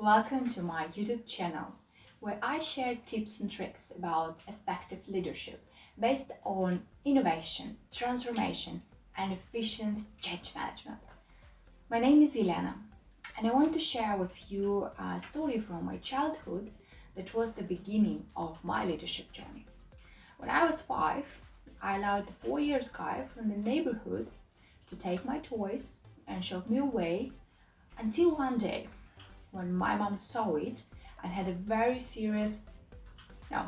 Welcome to my YouTube channel, where I share tips and tricks about effective leadership based on innovation, transformation, and efficient change management. My name is Elena, and I want to share with you a story from my childhood that was the beginning of my leadership journey. When I was 5, I allowed the 4-year guy from the neighborhood to take my toys and show me a way until one day when my mom saw it and had a very serious no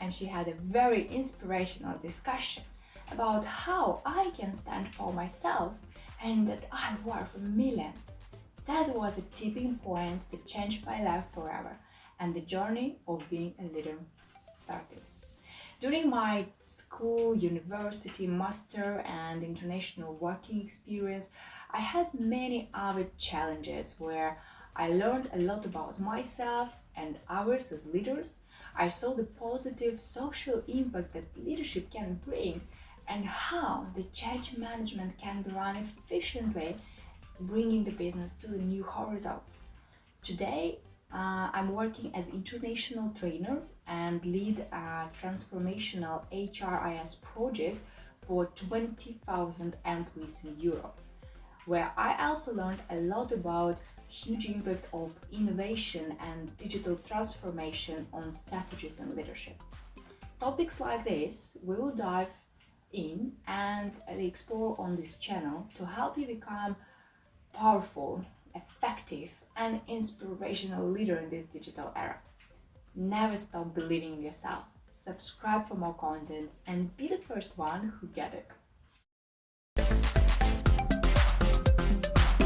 and she had a very inspirational discussion about how I can stand for myself and that I'm worth a million. That was a tipping point that changed my life forever, and the journey of being a leader started. During my school, university, master and international working experience, I had many other challenges where I learned a lot about myself and others as leaders. I saw the positive social impact that leadership can bring and how the change management can be run efficiently, bringing the business to the new horizons. Today, I'm working as international trainer and lead a transformational HRIS project for 20,000 employees in Europe, where I also learned a lot about huge impact of innovation and digital transformation on strategies and leadership. Topics like this we will dive in and explore on this channel to help you become powerful, effective, and inspirational leader in this digital era. Never stop believing in yourself. Subscribe for more content and be the first one who get it.